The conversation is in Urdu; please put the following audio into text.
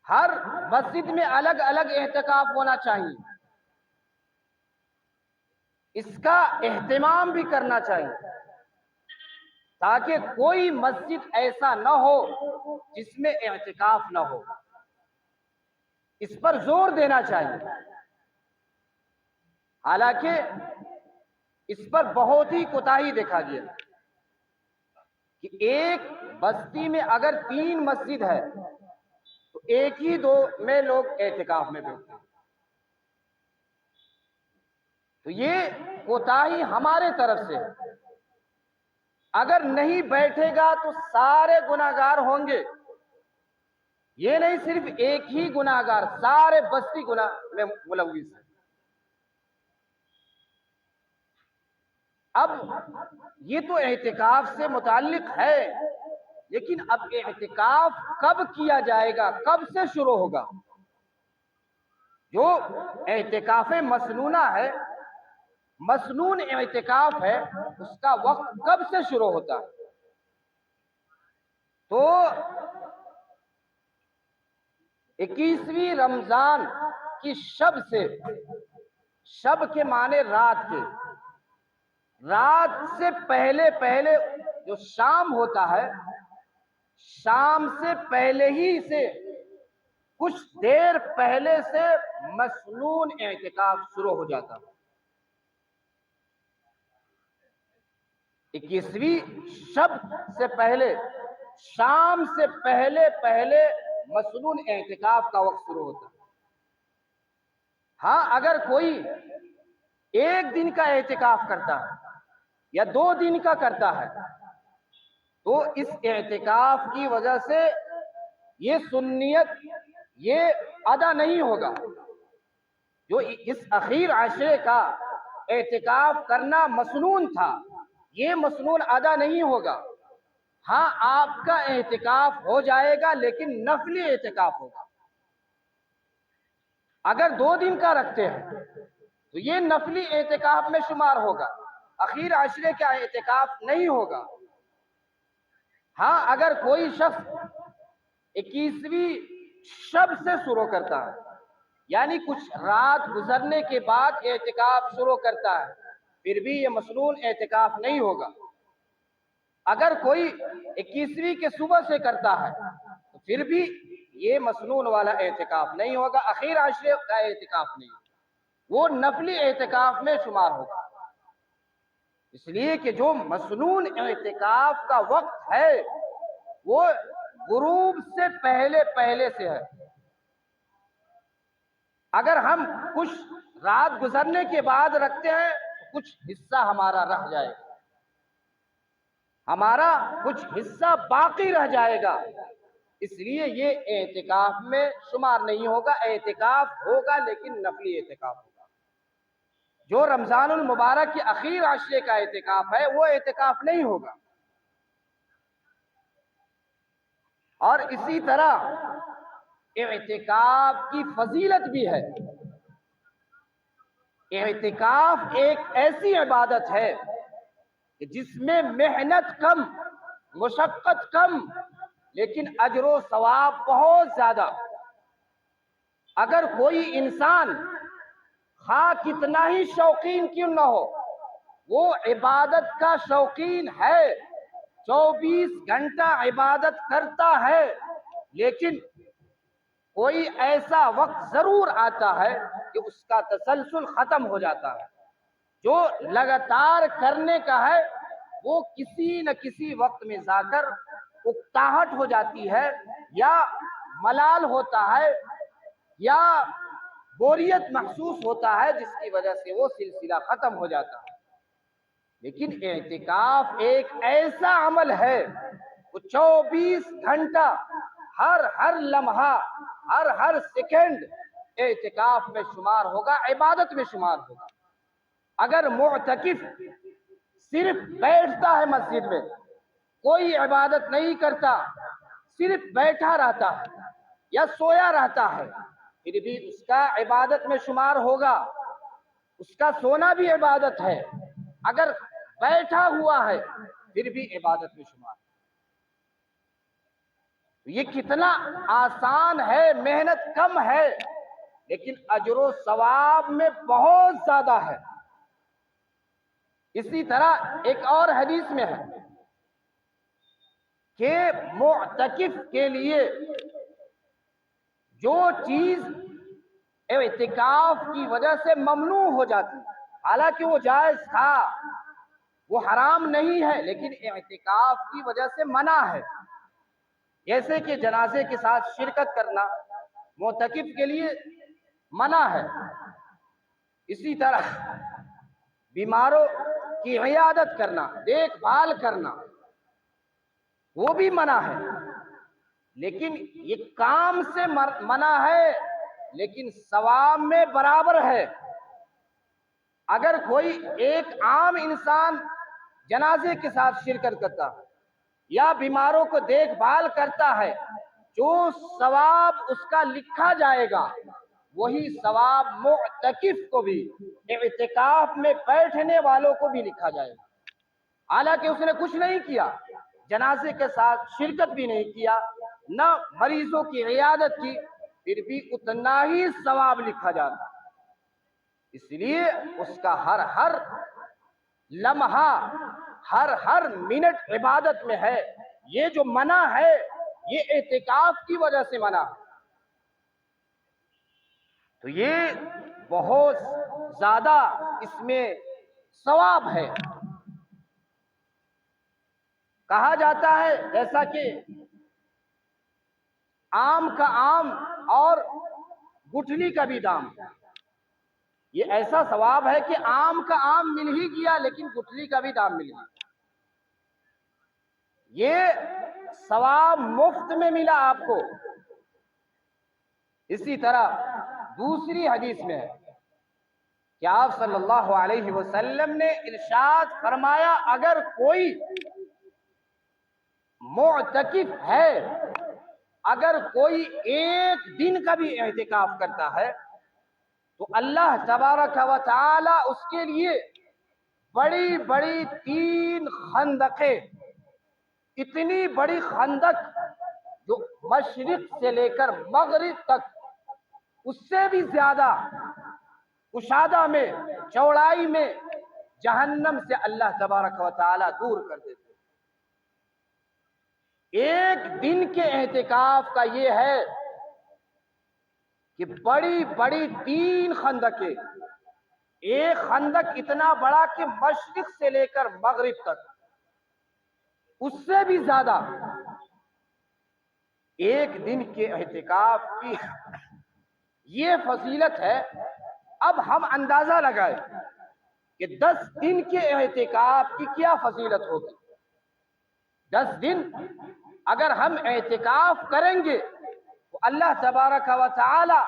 ہر مسجد میں الگ الگ اعتکاف ہونا چاہیے، اس کا اہتمام بھی کرنا چاہیے، تاکہ کوئی مسجد ایسا نہ ہو جس میں اعتکاف نہ ہو، اس پر زور دینا چاہیے۔ حالانکہ اس پر بہت ہی کوتاہی دیکھا گیا کہ ایک بستی میں اگر 3 مسجد ہے تو ایک ہی 2 میں لوگ اعتکاف میں بیٹھتے ہیں، تو یہ کوتاہی ہمارے طرف سے ہے۔ اگر نہیں بیٹھے گا تو سارے گناہگار ہوں گے، یہ نہیں صرف ایک ہی گناہگار، سارے بستی گناہ میں ملوث ہے۔ اب یہ تو اعتکاف سے متعلق ہے، لیکن اب اعتکاف کب کیا جائے گا، کب سے شروع ہوگا؟ جو اعتکاف مسنونہ ہے، مسنون اعتکاف ہے، اس کا وقت کب سے شروع ہوتا ہے؟ تو 21ویں رمضان کی شب سے، شب کے معنی رات کے، رات سے پہلے پہلے جو شام ہوتا ہے، شام سے پہلے ہی سے کچھ دیر پہلے سے مسنون اعتکاف شروع ہو جاتا ہے۔ 21ویں شب سے پہلے، شام سے پہلے پہلے مسنون اعتکاف کا وقت شروع ہوتا ہے۔ ہاں، اگر کوئی 1 دن کا اعتکاف کرتا ہے یا 2 دن کا کرتا ہے تو اس اعتکاف کی وجہ سے یہ سنیت یہ ادا نہیں ہوگا۔ جو اس اخیر عشرے کا اعتکاف کرنا مسنون تھا، یہ مسنون ادا نہیں ہوگا۔ ہاں، آپ کا اعتکاف ہو جائے گا، لیکن نفلی اعتکاف ہوگا۔ اگر 2 دن کا رکھتے ہیں تو یہ نفلی اعتکاف میں شمار ہوگا، اخیر عشرے کا اعتکاف نہیں ہوگا۔ ہاں، اگر کوئی شخص 21ویں شب سے شروع کرتا ہے، یعنی کچھ رات گزرنے کے بعد اعتکاف شروع کرتا ہے، پھر بھی یہ مسنون اعتکاف نہیں ہوگا۔ اگر کوئی 21ویں کے صبح سے کرتا ہے تو پھر بھی یہ مسنون والا اعتکاف نہیں ہوگا، اخیر عشرے کا اعتکاف نہیں ہوگا، وہ نفلی اعتکاف میں شمار ہوگا۔ اس لیے کہ جو مسنون اعتکاف کا وقت ہے وہ غروب سے پہلے پہلے سے ہے۔ اگر ہم کچھ رات گزرنے کے بعد رکھتے ہیں تو کچھ حصہ ہمارا رہ جائے گا، ہمارا کچھ حصہ باقی رہ جائے گا، اس لیے یہ اعتکاف میں شمار نہیں ہوگا۔ اعتکاف ہوگا لیکن نفلی اعتکاف ہوگا۔ جو رمضان المبارک کے اخیر عشرے کا اعتکاف ہے وہ اعتکاف نہیں ہوگا۔ اور اسی طرح اعتکاف کی فضیلت بھی ہے۔ اعتکاف ایک ایسی عبادت ہے کہ جس میں محنت کم، مشقت کم، لیکن اجر و ثواب بہت زیادہ۔ اگر کوئی انسان خواہ کتنا ہی شوقین کیوں نہ ہو، وہ عبادت کا شوقین ہے، 24 گھنٹہ عبادت کرتا ہے، لیکن کوئی ایسا وقت ضرور آتا ہے کہ اس کا تسلسل ختم ہو جاتا ہے۔ جو لگاتار کرنے کا ہے وہ کسی نہ کسی وقت میں جا کر اکتاہٹ ہو جاتی ہے، یا ملال ہوتا ہے، یا بوریت محسوس ہوتا ہے، جس کی وجہ سے وہ سلسلہ ختم ہو جاتا ہے۔ لیکن اعتکاف ایک ایسا عمل ہے، وہ 24 گھنٹہ، ہر لمحہ، ہر سیکنڈ اعتکاف میں شمار ہوگا، عبادت میں شمار ہوگا۔ اگر معتکف صرف بیٹھتا ہے مسجد میں، کوئی عبادت نہیں کرتا، صرف بیٹھا رہتا ہے یا سویا رہتا ہے، پھر بھی اس کا عبادت میں شمار ہوگا، اس کا سونا بھی عبادت ہے۔ اگر بیٹھا ہوا ہے پھر بھی عبادت میں شمار۔ یہ کتنا آسان ہے، محنت کم ہے لیکن اجر و ثواب میں بہت زیادہ ہے۔ اسی طرح ایک اور حدیث میں ہے کہ معتکف کے لیے جو چیز اعتکاف کی وجہ سے ممنوع ہو جاتی، حالانکہ وہ جائز تھا، وہ حرام نہیں ہے، لیکن اعتکاف کی وجہ سے منع ہے، جیسے کہ جنازے کے ساتھ شرکت کرنا معتکف کے لیے منع ہے۔ اسی طرح بیماروں کی عیادت کرنا، دیکھ بھال کرنا، وہ بھی منع ہے، لیکن یہ کام سے منع ہے لیکن ثواب میں برابر ہے۔ اگر کوئی ایک عام انسان جنازے کے ساتھ شرکت کرتا یا بیماروں کو دیکھ بھال کرتا ہے، جو ثواب اس کا لکھا جائے گا وہی ثواب معتکف کو بھی، اعتکاف میں بیٹھنے والوں کو بھی لکھا جائے گا، حالانکہ اس نے کچھ نہیں کیا، جنازے کے ساتھ شرکت بھی نہیں کیا، نہ مریضوں کی عیادت کی، پھر بھی اتنا ہی ثواب لکھا جاتا۔ اس لیے اس کا ہر ہر لمحہ، ہر منٹ عبادت میں ہے۔ یہ جو منع ہے یہ اعتکاف کی وجہ سے منع ہے، تو یہ بہت زیادہ اس میں ثواب ہے۔ کہا جاتا ہے جیسا کہ آم کا آم اور گٹھلی کا بھی دام، یہ ایسا ثواب ہے کہ آم کا آم مل ہی گیا لیکن گٹھلی کا بھی دام مل گیا، یہ ثواب مفت میں ملا آپ کو۔ اسی طرح دوسری حدیث میں ہے کہ آپ صلی اللہ علیہ وسلم نے ارشاد فرمایا، اگر کوئی معتکف ہے، اگر کوئی ایک دن کا بھی اعتکاف کرتا ہے تو اللہ تبارک و تعالی اس کے لیے بڑی بڑی 3 خندقیں، اتنی بڑی خندق جو مشرق سے لے کر مغرب تک، اس سے بھی زیادہ کشادہ میں، چوڑائی میں، جہنم سے اللہ تبارک و تعالی دور کر دیتے۔ ایک دن کے اعتکاف کا یہ ہے کہ بڑی بڑی 3 خندقیں، ایک خندق اتنا بڑا کہ مشرق سے لے کر مغرب تک، اس سے بھی زیادہ ایک دن کے اعتکاف کی یہ فضیلت ہے۔ اب ہم اندازہ لگائیں کہ 10 دن کے اعتکاف کی کیا فضیلت ہوگی۔ 10 دن اگر ہم اعتکاف کریں گے تو اللہ تبارک و تعالی